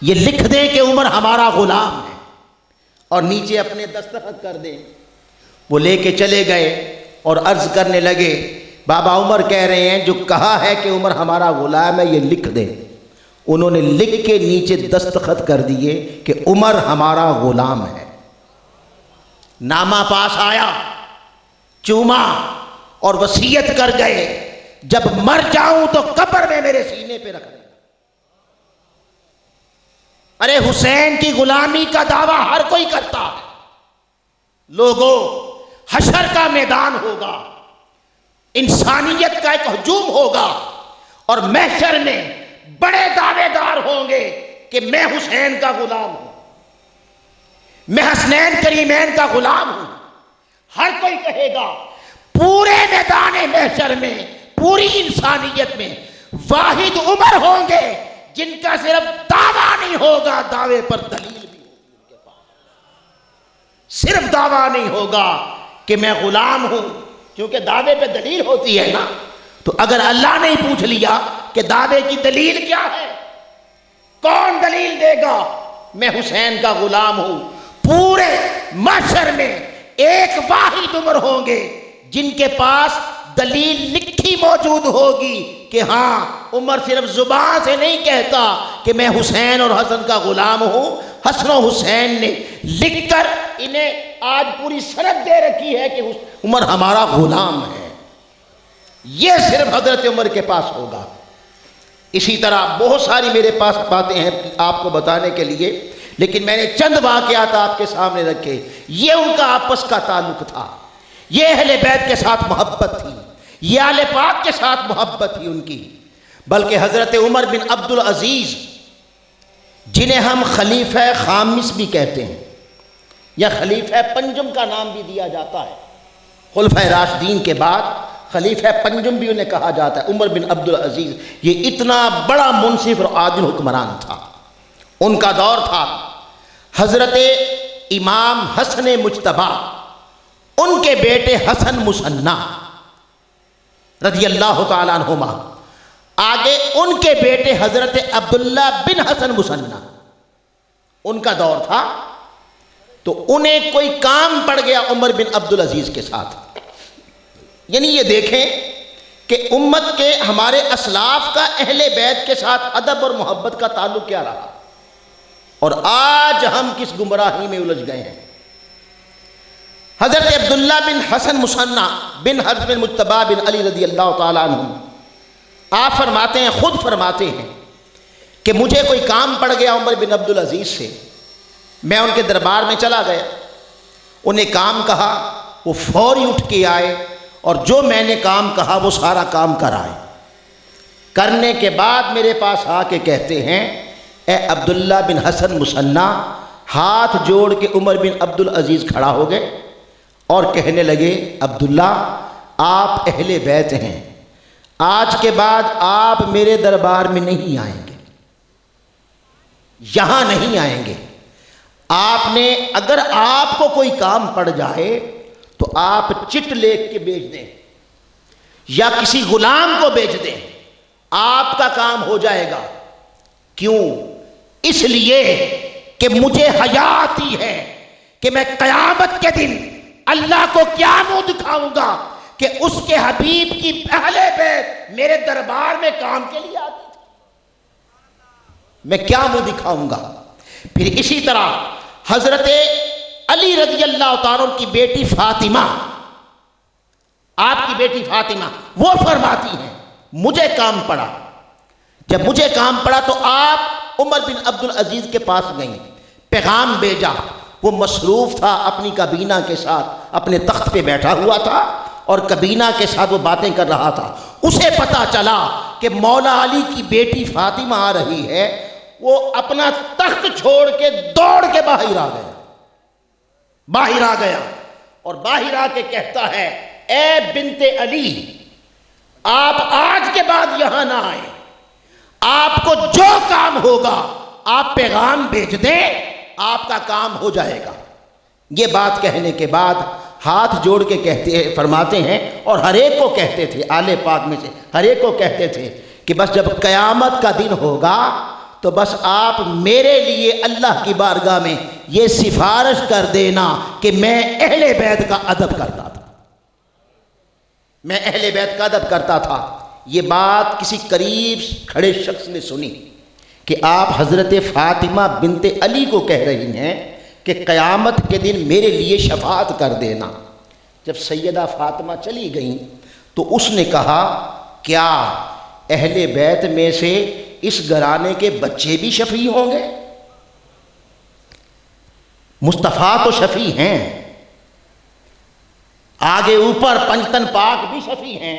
یہ لکھ دیں کہ عمر ہمارا غلام ہے اور نیچے اپنے دستخط کر دیں۔ وہ لے کے چلے گئے اور عرض کرنے لگے بابا عمر کہہ رہے ہیں جو کہا ہے کہ عمر ہمارا غلام ہے یہ لکھ دیں۔ انہوں نے لکھ کے نیچے دستخط کر دیے کہ عمر ہمارا غلام ہے۔ نامہ پاس آیا، چوما اور وصیت کر گئے جب مر جاؤں تو قبر میں میرے سینے پہ رکھ دیں۔ ارے حسین کی غلامی کا دعویٰ ہر کوئی کرتا ہے۔ لوگوں، حشر کا میدان ہوگا، انسانیت کا ایک ہجوم ہوگا اور محشر میں بڑے دعوے دار ہوں گے کہ میں حسین کا غلام ہوں، میں حسنین کریمین کا غلام ہوں۔ ہر کوئی کہے گا پورے میدان محشر میں، پوری انسانیت میں واحد عمر ہوں گے جن کا صرف دعویٰ نہیں ہوگا، دعوے پر دلیل بھی ہوگی ان کے پاس۔ صرف دعویٰ نہیں ہوگا کہ میں غلام ہوں، کیونکہ دعوے پہ دلیل ہوتی ہے نا۔ تو اگر اللہ نے ہی پوچھ لیا کہ دعوے کی دلیل کیا ہے، کون دلیل دے گا؟ میں حسین کا غلام ہوں۔ پورے محشر میں ایک واحد عمر ہوں گے جن کے پاس دلیل لکھی موجود ہوگی کہ ہاں عمر صرف زبان سے نہیں کہتا کہ میں حسین اور حسن کا غلام ہوں، حسن و حسین نے لکھ کر انہیں آج پوری سند دے رکھی ہے کہ عمر ہمارا غلام ہے۔ یہ صرف حضرت عمر کے پاس ہوگا۔ اسی طرح بہت ساری میرے پاس باتیں ہیں آپ کو بتانے کے لیے، لیکن میں نے چند واقعات آپ کے سامنے رکھے۔ یہ ان کا آپس کا تعلق تھا، یہ اہل بیت کے ساتھ محبت تھی، یہ آل پاک کے ساتھ محبت تھی ان کی۔ بلکہ حضرت عمر بن عبد العزیز، جنہیں ہم خلیفہ خامس بھی کہتے ہیں یا خلیفہ پنجم کا نام بھی دیا جاتا ہے، خلفۂ راشدین کے بعد خلیفہ پنجم بھی انہیں کہا جاتا ہے، عمر بن عبد العزیز یہ اتنا بڑا منصف اور عادل حکمران تھا۔ ان کا دور تھا حضرت امام حسن مجتبی، ان کے بیٹے حسن مصنع رضی اللہ تعالیٰ عنہما، آگے ان کے بیٹے حضرت عبداللہ بن حسن مصنع، ان کا دور تھا۔ تو انہیں کوئی کام پڑ گیا عمر بن عبد العزیز کے ساتھ۔ یعنی یہ دیکھیں کہ امت کے ہمارے اسلاف کا اہل بیت کے ساتھ ادب اور محبت کا تعلق کیا رہا، اور آج ہم کس گمراہی میں الجھ گئے ہیں۔ حضرت عبداللہ بن حسن مصنع بن حضرت مجتبی بن علی رضی اللہ تعالیٰ عنہ، آپ فرماتے ہیں، خود فرماتے ہیں کہ مجھے کوئی کام پڑ گیا عمر بن عبد العزیز سے، میں ان کے دربار میں چلا گیا، انہیں کام کہا، وہ فوری اٹھ کے آئے اور جو میں نے کام کہا وہ سارا کام کرائے۔ کرنے کے بعد میرے پاس آ کے کہتے ہیں اے عبداللہ بن حسن مصنع، ہاتھ جوڑ کے عمر بن عبد العزیز کھڑا ہو گئے اور کہنے لگے عبداللہ آپ اہل بیت ہیں، آج کے بعد آپ میرے دربار میں نہیں آئیں گے، یہاں نہیں آئیں گے۔ آپ نے اگر آپ کو کوئی کام پڑ جائے تو آپ چٹ لکھ کے بھیج دیں یا کسی غلام کو بھیج دیں، آپ کا کام ہو جائے گا۔ کیوں؟ اس لیے کہ مجھے حیا آتی ہے کہ میں قیامت کے دن اللہ کو کیا منہ دکھاؤں گا کہ اس کے حبیب کی اہل بیت میرے دربار میں کام کے لیے آتی تھی، میں کیا منہ دکھاؤں گا۔ پھر اسی طرح حضرت علی رضی اللہ تعالیٰ کی بیٹی فاطمہ، آپ کی بیٹی فاطمہ، وہ فرماتی ہیں مجھے کام پڑا، جب مجھے کام پڑا تو آپ عمر بن عبد العزیز کے پاس گئیں، پیغام بھیجا، وہ مصروف تھا اپنی کابینہ کے ساتھ، اپنے تخت پہ بیٹھا ہوا تھا اور کابینہ کے ساتھ وہ باتیں کر رہا تھا۔ اسے پتا چلا کہ مولا علی کی بیٹی فاطمہ آ رہی ہے، وہ اپنا تخت چھوڑ کے دوڑ کے باہر آ گیا، اور باہر آ کے کہتا ہے اے بنت علی، آپ آج کے بعد یہاں نہ آئیں، آپ کو جو کام ہوگا آپ پیغام بھیج دیں، آپ کا کام ہو جائے گا۔ یہ بات کہنے کے بعد ہاتھ جوڑ کے کہتے فرماتے ہیں، اور ہر ایک کو کہتے تھے، آل پاک میں سے ہر ایک کو کہتے تھے کہ بس جب قیامت کا دن ہوگا تو بس آپ میرے لیے اللہ کی بارگاہ میں یہ سفارش کر دینا کہ میں اہل بیت کا ادب کرتا تھا، میں اہل بیت کا ادب کرتا تھا۔ یہ بات کسی قریب کھڑے شخص نے سنی کہ آپ حضرت فاطمہ بنت علی کو کہہ رہی ہیں کہ قیامت کے دن میرے لیے شفاعت کر دینا۔ جب سیدہ فاطمہ چلی گئیں تو اس نے کہا کیا اہل بیت میں سے اس گھرانے کے بچے بھی شفیع ہوں گے؟ مصطفیٰ تو شفیع ہیں، آگے اوپر پنجتن پاک بھی شفیع ہیں،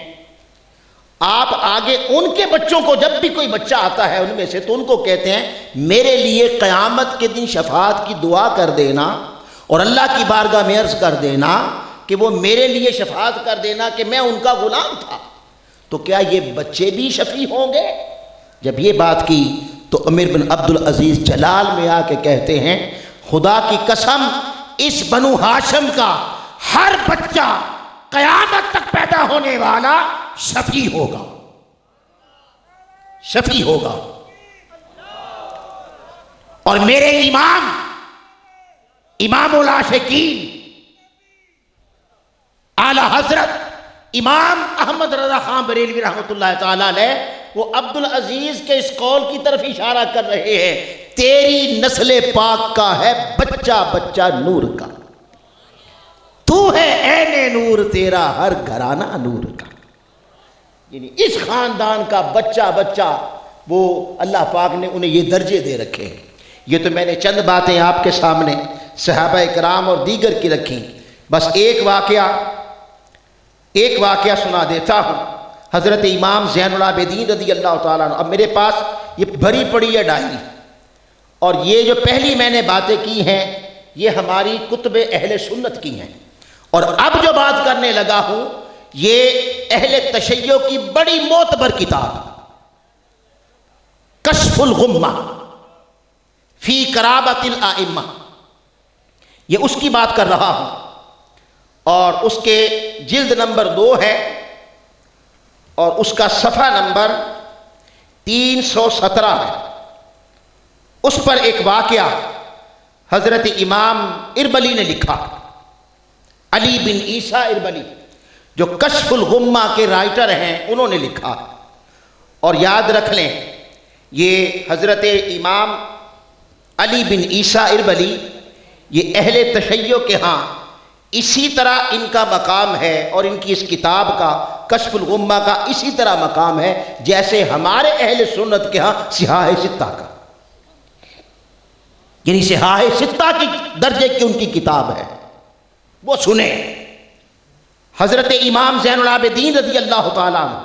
آپ آگے ان کے بچوں کو جب بھی کوئی بچہ آتا ہے ان میں سے تو ان کو کہتے ہیں میرے لیے قیامت کے دن شفاعت کی دعا کر دینا اور اللہ کی بارگاہ میں عرض کر دینا کہ وہ میرے لیے شفاعت کر دینا کہ میں ان کا غلام تھا۔ تو کیا یہ بچے بھی شفیع ہوں گے؟ جب یہ بات کی تو عمر بن عبد العزیز جلال میں آ کے کہتے ہیں خدا کی قسم اس بنو ہاشم کا ہر بچہ قیامت تک پیدا ہونے والا شفیع ہوگا، شفیع ہوگا۔ اور میرے امام العاشقین اعلی حضرت امام احمد رضا خان بریلوی رحمۃ اللہ تعالی علیہ وہ عبد العزیز کے اس قول کی طرف اشارہ کر رہے ہیں تیری نسل پاک کا ہے بچہ بچہ نور کا، تو ہے عین نور تیرا ہر گھرانہ نور کا۔ یعنی اس خاندان کا بچہ بچہ وہ اللہ پاک نے انہیں یہ درجے دے رکھے ہیں۔ یہ تو میں نے چند باتیں آپ کے سامنے صحابہ کرام اور دیگر کی رکھی، بس ایک واقعہ سنا دیتا ہوں۔ حضرت امام زین العابدین رضی اللہ تعالیٰ عنہ، اب میرے پاس یہ بھری پڑی ہے ڈائری، اور یہ جو پہلی میں نے باتیں کی ہیں یہ ہماری کتب اہل سنت کی ہیں، اور اب جو بات کرنے لگا ہوں یہ اہل تشیع کی بڑی معتبر کتاب کشف الغمہ فی قرابۃ الائمہ، یہ اس کی بات کر رہا ہوں، اور اس کے جلد نمبر 2 ہے اور اس کا صفحہ نمبر 317 ہے۔ اس پر ایک واقعہ حضرت امام اربلی نے لکھا، علی بن عیسیٰ اربلی جو کشف الغمہ کے رائٹر ہیں انہوں نے لکھا، اور یاد رکھ لیں یہ حضرت امام علی بن عیسیٰ اربلی یہ اہل تشیع کے ہاں اسی طرح ان کا مقام ہے، اور ان کی اس کتاب کا کشف الغمہ کا اسی طرح مقام ہے جیسے ہمارے اہل سنت کے ہاں صحاح ستہ کا، یعنی صحاح ستہ کی درجے کی ان کی کتاب ہے۔ وہ سنیں، حضرت امام زین العابدین رضی اللہ تعالیٰ عنہ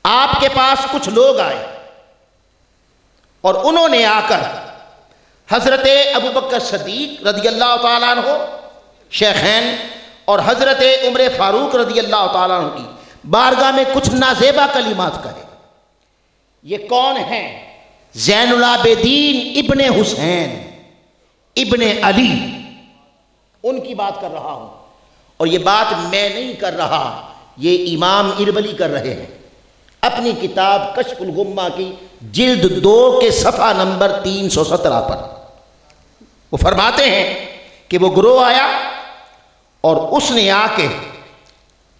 آپ کے پاس کچھ لوگ آئے اور انہوں نے آ کر حضرت ابو بکر صدیق رضی اللہ تعالیٰ عنہ شیخین اور حضرت عمر فاروق رضی اللہ تعالیٰ عنہ کی بارگاہ میں کچھ نازیبہ کلمات کہے۔ یہ کون ہیں؟ زین العابدین ابن حسین ابن علی، ان کی بات کر رہا ہوں، اور یہ بات میں نہیں کر رہا، یہ امام اربلی کر رہے ہیں اپنی کتاب کشف الغمہ کی جلد 2 کے صفحہ نمبر 317 پر۔ وہ فرماتے ہیں کہ وہ گروہ آیا اور اس نے آ کے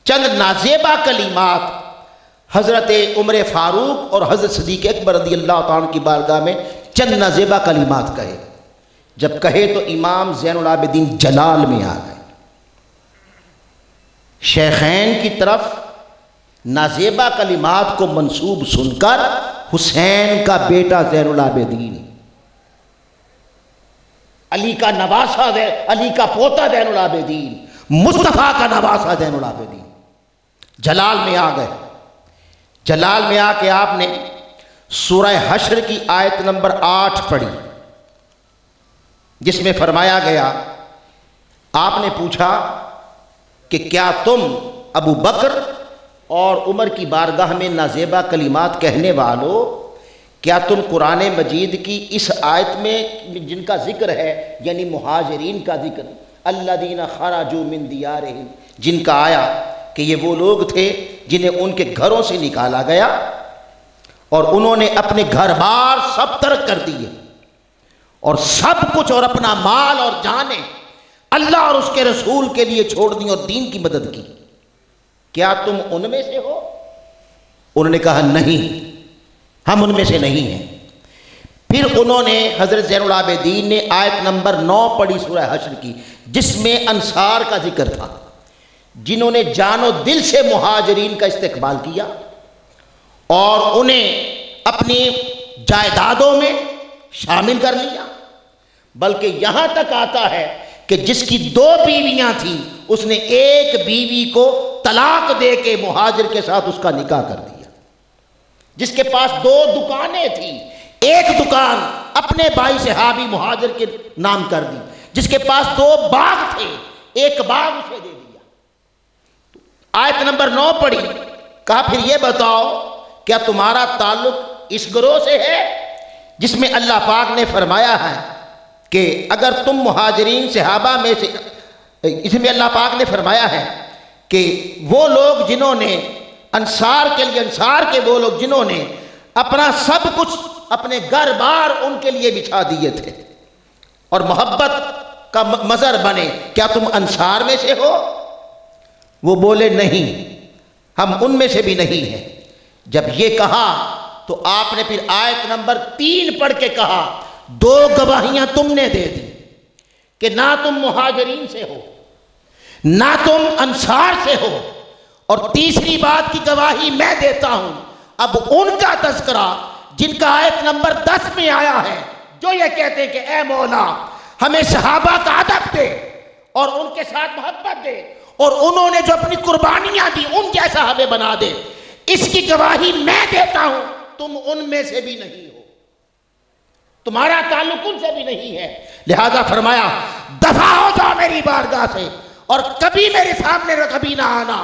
چند نازیبہ کلمات حضرت عمر فاروق اور حضرت صدیق اکبر رضی اللہ تعالیٰ کی بارگاہ میں چند نازیبہ کلمات کہے۔ جب کہے تو امام زین العابدین جلال میں آ گئے، شیخین کی طرف نازیبہ کلمات کو منسوب سن کر حسین کا بیٹا زین العابدین، علی کا نواسہ علی کا پوتا زین العابدین، مصطفیٰ کا نواسہ زین العابدین جلال میں آ گئے۔ جلال میں آ کے آپ نے سورہ حشر کی آیت نمبر 8 پڑھی، جس میں فرمایا گیا، آپ نے پوچھا کہ کیا تم ابو بکر اور عمر کی بارگاہ میں نازیبہ کلمات کہنے والوں، کیا تم قرآن مجید کی اس آیت میں جن کا ذکر ہے یعنی مہاجرین کا ذکر، الذین خرجوا من دیارہم، جن کا آیا کہ یہ وہ لوگ تھے جنہیں ان کے گھروں سے نکالا گیا، اور انہوں نے اپنے گھر بار سب ترک کر دیے اور سب کچھ اور اپنا مال اور جانیں اللہ اور اس کے رسول کے لیے چھوڑ دی اور دین کی مدد کی، کیا تم ان میں سے ہو؟ انہوں نے کہا نہیں، ہم ان میں سے نہیں ہیں۔ پھر انہوں نے حضرت زین العابدین نے آیت نمبر 9 پڑھی سورہ حشر کی، جس میں انصار کا ذکر تھا، جنہوں نے جان و دل سے مہاجرین کا استقبال کیا اور انہیں اپنی جائیدادوں میں شامل کر لیا، بلکہ یہاں تک آتا ہے کہ جس کی 2 بیویاں تھیں اس نے ایک بیوی کو طلاق دے کے مہاجر کے ساتھ اس کا نکاح کر دیا۔ جس کے پاس 2 دکانیں تھیں، ایک دکان اپنے بھائی صحابی مہاجر کے نام کر دی، جس کے پاس 2 باغ تھے ایک باغ اسے دے دیا۔ آیت نمبر 9 پڑھی، کہا پھر یہ بتاؤ کیا تمہارا تعلق اس گروہ سے ہے جس میں اللہ پاک نے فرمایا ہے کہ اگر تم مہاجرین صحابہ میں سے، اس میں اللہ پاک نے فرمایا ہے کہ وہ لوگ جنہوں نے انصار کے لیے، انصار کے وہ لوگ جنہوں نے اپنا سب کچھ اپنے گھر بار ان کے لیے بچھا دیے تھے اور محبت کا مظہر بنے، کیا تم انصار میں سے ہو؟ وہ بولے نہیں، ہم ان میں سے بھی نہیں ہیں۔ جب یہ کہا تو آپ نے پھر آیت نمبر 3 پڑھ کے کہا 2 گواہیاں تم نے دے دی کہ نہ تم مہاجرین سے ہو نہ تم انصار سے ہو، اور تیسری بات کی گواہی میں دیتا ہوں۔ اب ان کا تذکرہ جن کا آیت نمبر 10 میں آیا ہے، جو یہ کہتے ہیں کہ اے مولا ہمیں صحابہ کا ادب دے اور ان کے ساتھ محبت دے اور انہوں نے جو اپنی قربانیاں دی ان جیسا ہمیں بنا دے، اس کی گواہی میں دیتا ہوں تم ان میں سے بھی نہیں ہو، تمہارا تعلق ان سے بھی نہیں ہے، لہذا فرمایا دفع ہو جاؤ میری بارگاہ سے اور کبھی میرے سامنے کبھی نہ آنا،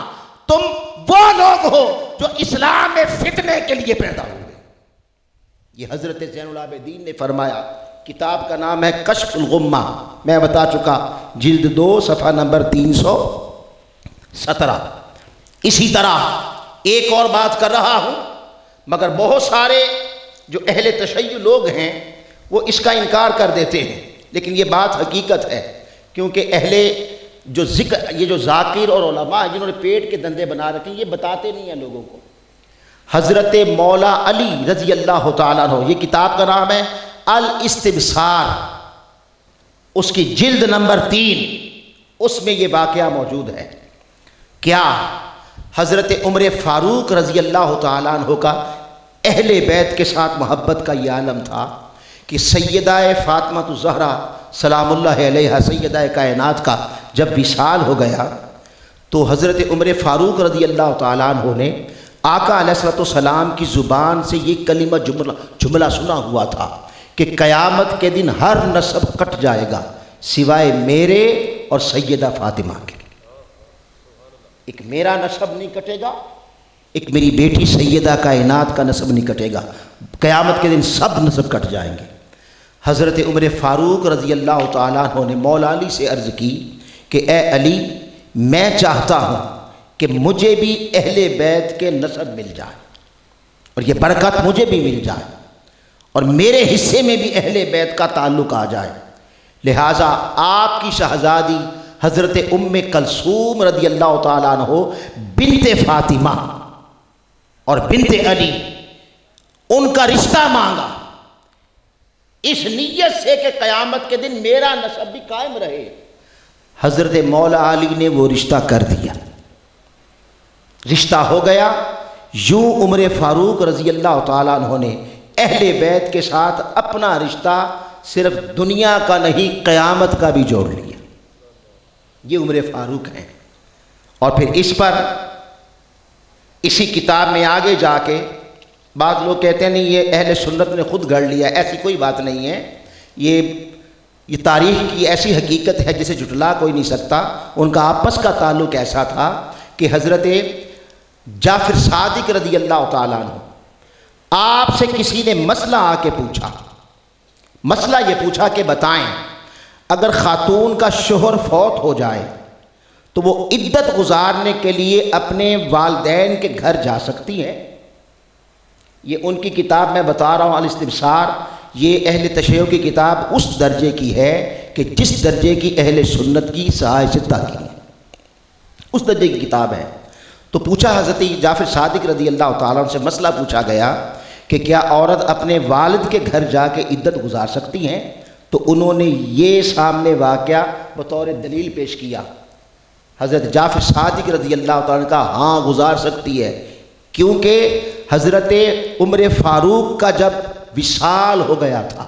تم وہ لوگ ہو جو اسلام میں فتنے کے لیے پیدا ہوئے۔ یہ حضرت زین العابدین نے فرمایا، کتاب کا نام ہے کشف الغمہ، میں بتا چکا، جلد 2 صفحہ نمبر 317۔ اسی طرح ایک اور بات کر رہا ہوں، مگر بہت سارے جو اہل تشیع لوگ ہیں وہ اس کا انکار کر دیتے ہیں، لیکن یہ بات حقیقت ہے، کیونکہ اہل جو ذکر، یہ جو ذاکر اور علماء جنہوں نے پیٹ کے دندے بنا رکھے ہیں، یہ بتاتے نہیں ہیں لوگوں کو۔ حضرت مولا علی رضی اللہ تعالیٰ عنہ، یہ کتاب کا نام ہے الاستبصار، اس کی جلد نمبر 3، اس میں یہ واقعہ موجود ہے۔ کیا حضرت عمر فاروق رضی اللہ تعالیٰ عنہ کا اہل بیت کے ساتھ محبت کا یہ عالم تھا کہ سیدہ فاطمہ الزہرا سلام اللہ علیہا، سیدہ کائنات کا جب وصال ہو گیا تو حضرت عمر فاروق رضی اللہ تعالیٰ عنہ نے آقا علیہ السلام کی زبان سے یہ کلمہ جملہ سنا ہوا تھا کہ قیامت کے دن ہر نسب کٹ جائے گا سوائے میرے اور سیدہ فاطمہ کے۔ ایک میرا نسب نہیں کٹے گا، ایک میری بیٹی سیدہ کائنات کا نسب نہیں کٹے گا، قیامت کے دن سب نسب کٹ جائیں گے۔ حضرت عمر فاروق رضی اللہ تعالیٰ عنہ نے مولا علی سے عرض کی کہ اے علی، میں چاہتا ہوں کہ مجھے بھی اہل بیت کے نسب مل جائے اور یہ برکت مجھے بھی مل جائے اور میرے حصے میں بھی اہل بیت کا تعلق آ جائے، لہٰذا آپ کی شہزادی حضرت ام کلثوم رضی اللہ تعالیٰ عنہ بنت فاطمہ اور بنت علی، ان کا رشتہ مانگا اس نیت سے کہ قیامت کے دن میرا نسب بھی قائم رہے۔ حضرت مولا علی نے وہ رشتہ کر دیا، رشتہ ہو گیا۔ یوں عمر فاروق رضی اللہ تعالیٰ عنہ نے اہل بیت کے ساتھ اپنا رشتہ صرف دنیا کا نہیں قیامت کا بھی جوڑ لیا۔ یہ عمر فاروق ہیں۔ اور پھر اس پر اسی کتاب میں آگے جا کے بعض لوگ کہتے ہیں نہیں یہ اہل سنت نے خود گھڑ لیا، ایسی کوئی بات نہیں ہے، یہ تاریخ کی ایسی حقیقت ہے جسے جھٹلا کوئی نہیں سکتا۔ ان کا آپس کا تعلق ایسا تھا کہ حضرت جعفر صادق رضی اللہ تعالیٰ عنہ، آپ سے کسی نے مسئلہ آ کے پوچھا، مسئلہ یہ پوچھا کہ بتائیں اگر خاتون کا شوہر فوت ہو جائے تو وہ عدت گزارنے کے لیے اپنے والدین کے گھر جا سکتی ہے؟ یہ ان کی کتاب میں بتا رہا ہوں الاستبصار، یہ اہل تشیع کی کتاب اس درجے کی ہے کہ جس درجے کی اہل سنت کی سیاست کی ہے، اس درجے کی کتاب ہے۔ تو پوچھا حضرت جعفر صادق رضی اللہ تعالیٰ عنہ سے مسئلہ پوچھا گیا کہ کیا عورت اپنے والد کے گھر جا کے عدت گزار سکتی ہیں؟ تو انہوں نے یہ سامنے واقعہ بطور دلیل پیش کیا۔ حضرت جعفر صادق رضی اللہ تعالیٰ عنہ کا ہاں گزار سکتی ہے، کیونکہ حضرت عمر فاروق کا جب وصال ہو گیا تھا،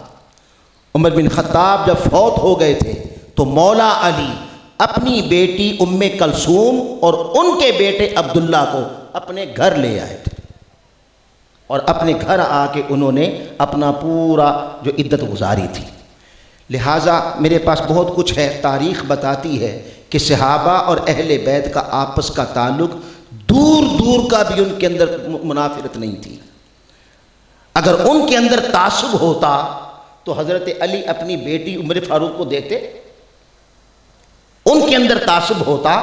عمر بن خطاب جب فوت ہو گئے تھے، تو مولا علی اپنی بیٹی ام کلثوم اور ان کے بیٹے عبداللہ کو اپنے گھر لے آئے تھے، اور اپنے گھر آ کے انہوں نے اپنا پورا جو عدت گزاری تھی۔ لہٰذا میرے پاس بہت کچھ ہے، تاریخ بتاتی ہے کہ صحابہ اور اہل بیت کا آپس کا تعلق دور دور کا بھی ان کے اندر منافرت نہیں تھی۔ اگر ان کے اندر تعصب ہوتا تو حضرت علی اپنی بیٹی عمر فاروق کو دیتے؟ ان کے اندر تعصب ہوتا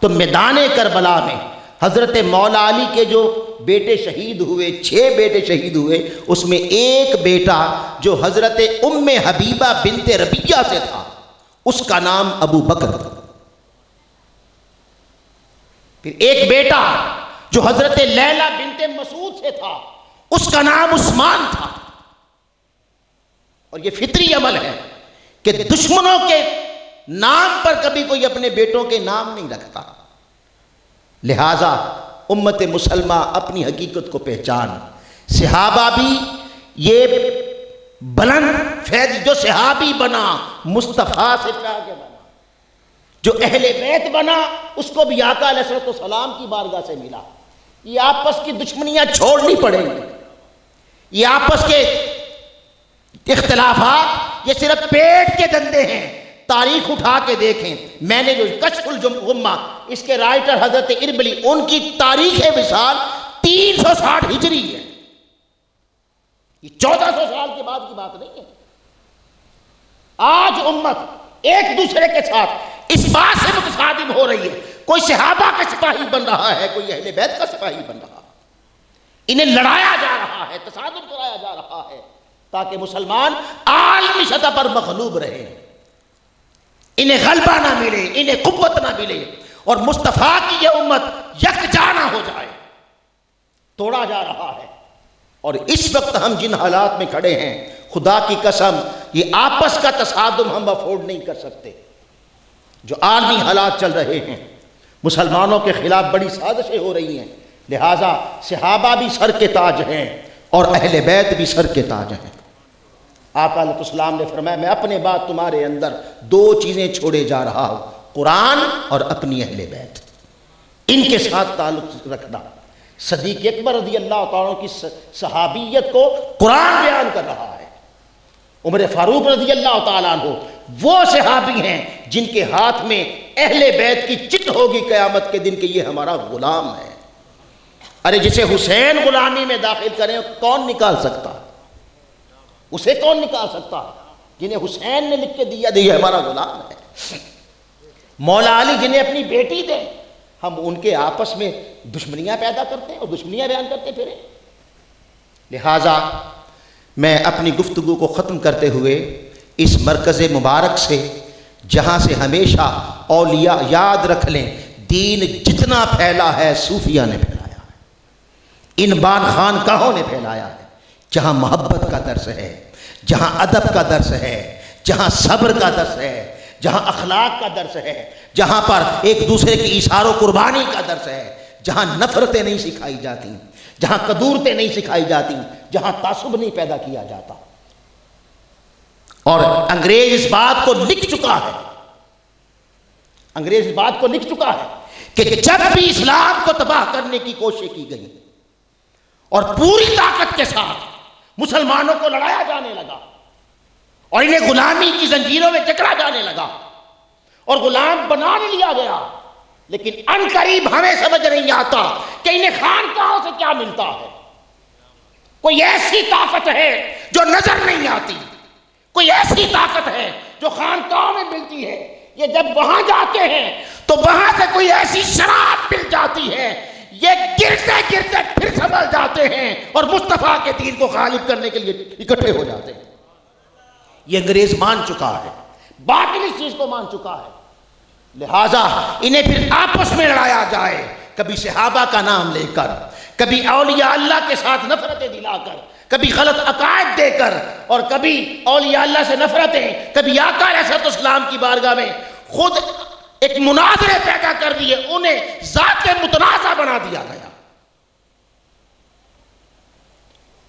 تو میدان کربلا میں حضرت مولا علی کے جو بیٹے شہید ہوئے، 6 بیٹے شہید ہوئے، اس میں ایک بیٹا جو حضرت ام حبیبہ بنت ربیعہ سے تھا، اس کا نام ابو بکر تھا۔ پھر ایک بیٹا جو حضرت لیلہ بنت مسعود سے تھا، اس کا نام عثمان تھا۔ اور یہ فطری عمل ہے کہ دشمنوں کے نام پر کبھی کوئی اپنے بیٹوں کے نام نہیں رکھتا۔ لہٰذا امت مسلمہ اپنی حقیقت کو پہچان، صحابہ بھی یہ بلند فیض جو صحابی بنا مصطفیٰ سے پیار کے بنا، جو اہل بیت بنا اس کو بھی آقا علیہ الصلوۃ والسلام کی بارگاہ سے ملا۔ یہ آپس کی دشمنیاں چھوڑنی پڑیں گی، یہ آپس کے اختلافات یہ صرف پیٹ کے دندے ہیں۔ تاریخ اٹھا کے دیکھیں، میں نے جو کشف الغمہ اس کے رائٹر حضرت اربلی، ان کی تاریخ وصال 360 ہجری ہے، یہ 1400 سال کے بعد کی بات نہیں ہے۔ آج امت ایک دوسرے کے ساتھ اس بات سے متصادم ہو رہی ہے، کوئی صحابہ کا سپاہی بن رہا ہے، کوئی اہل بیت کا سپاہی بن رہا ہے، انہیں لڑایا جا رہا ہے، تصادم کرایا جا رہا ہے تاکہ مسلمان عالمی سطح پر مغلوب رہے، انہیں غلبہ نہ ملے، انہیں قوت نہ ملے، اور مصطفیٰ کی یہ امت یکجا نہ ہو جائے۔ توڑا جا رہا ہے، اور اس وقت ہم جن حالات میں کھڑے ہیں، خدا کی قسم یہ آپس کا تصادم ہم افورڈ نہیں کر سکتے۔ جو عالمی حالات چل رہے ہیں، مسلمانوں کے خلاف بڑی سازشیں ہو رہی ہیں، لہٰذا صحابہ بھی سر کے تاج ہیں اور اہل بیت بھی سر کے تاج ہیں۔ آقا علیہ السلام نے فرمایا میں اپنے بعد تمہارے اندر 2 چیزیں چھوڑے جا رہا ہوں، قرآن اور اپنی اہل بیت، ان کے ساتھ تعلق رکھنا۔ صدیق اکبر رضی اللہ تعالیٰ کی صحابیت کو قرآن بیان کر رہا ہے۔ عمر فاروق رضی اللہ تعالیٰ عنہ وہ صحابی ہیں جن کے ہاتھ میں اہل بیت کی چٹ ہوگی قیامت کے دن کہ یہ ہمارا غلام ہے۔ ارے جسے حسین غلامی میں داخل کریں کون نکال سکتا؟ اسے کون نکال سکتا؟ جنہیں حسین نے لکھ کے دیا یہ ہمارا غلام ہے۔ مولا علی جنہیں اپنی بیٹی دیں، ہم ان کے آپس میں دشمنیاں پیدا کرتے ہیں اور دشمنیاں بیان کرتے پھریں۔ لہٰذا میں اپنی گفتگو کو ختم کرتے ہوئے اس مرکز مبارک سے، جہاں سے ہمیشہ اولیاء یاد رکھ لیں دین جتنا پھیلا ہے صوفیہ نے پھیلایا ہے، ان بان خانقاہوں نے پھیلایا ہے، جہاں محبت کا درس ہے، جہاں ادب کا درس ہے، جہاں صبر کا درس ہے، جہاں اخلاق کا درس ہے، جہاں پر ایک دوسرے کی ایثار و قربانی کا درس ہے، جہاں نفرتیں نہیں سکھائی جاتی، جہاں کدورتیں نہیں سکھائی جاتی، جہاں تعصب نہیں پیدا کیا جاتا۔ اور انگریز اس بات کو لکھ چکا ہے، انگریز اس بات کو لکھ چکا ہے کہ جب بھی اسلام کو تباہ کرنے کی کوشش کی گئی اور پوری طاقت کے ساتھ مسلمانوں کو لڑایا جانے لگا اور انہیں غلامی کی زنجیروں میں جکڑا جانے لگا اور غلام بنا لیا گیا، لیکن ان قریب ہمیں سمجھ نہیں آتا کہ انہیں خانقاہوں سے کیا ملتا ہے۔ کوئی ایسی طاقت ہے جو نظر نہیں آتی، کوئی ایسی طاقت ہے جو خانقاہوں میں ملتی ہے، یہ جب وہاں جاتے ہیں تو وہاں سے کوئی ایسی شراب مل جاتی ہے یہ گرتے گرتے پھر سنبھل جاتے ہیں اور مصطفیٰ کے دین کو غالب کرنے کے لیے اکٹھے ہو جاتے ہیں۔ یہ انگریز مان چکا ہے، باطل اس چیز کو مان چکا ہے، لہٰذا انہیں پھر آپس میں لڑایا جائے، کبھی صحابہ کا نام لے کر، کبھی اولیاء اللہ کے ساتھ نفرتیں دلا کر، کبھی غلط عقائد دے کر، اور کبھی اولیاء اللہ سے نفرتیں، کبھی آقا علیہ الصلوۃ والسلام کی بارگاہ میں خود ایک مناظرے پیدا کر دیے، انہیں ذات متنازع بنا دیا گیا۔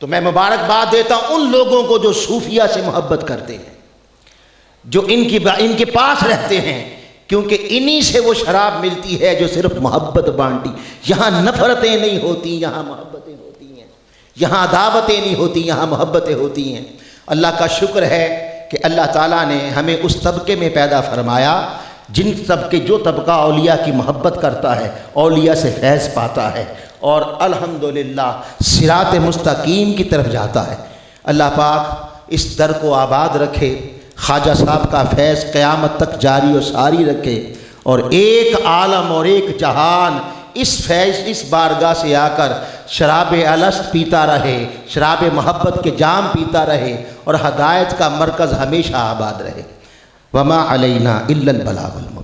تو میں مبارکباد دیتا ہوں ان لوگوں کو جو صوفیہ سے محبت کرتے ہیں، جو ان کے پاس رہتے ہیں، کیونکہ انہی سے وہ شراب ملتی ہے جو صرف محبت بانٹی۔ یہاں نفرتیں نہیں ہوتی، یہاں محبتیں ہوتی ہیں، یہاں عداوتیں نہیں ہوتی، یہاں محبتیں ہوتی ہیں۔ اللہ کا شکر ہے کہ اللہ تعالیٰ نے ہمیں اس طبقے میں پیدا فرمایا جو طبقہ اولیاء کی محبت کرتا ہے، اولیاء سے فیض پاتا ہے اور الحمدللہ صراط مستقیم کی طرف جاتا ہے۔ اللہ پاک اس در کو آباد رکھے، خواجہ صاحب کا فیض قیامت تک جاری و ساری رکھے، اور ایک عالم اور ایک جہان اس فیض اس بارگاہ سے آ کر شراب الست پیتا رہے، شراب محبت کے جام پیتا رہے، اور ہدایت کا مرکز ہمیشہ آباد رہے۔ وما علینا الا البلاغ المبین۔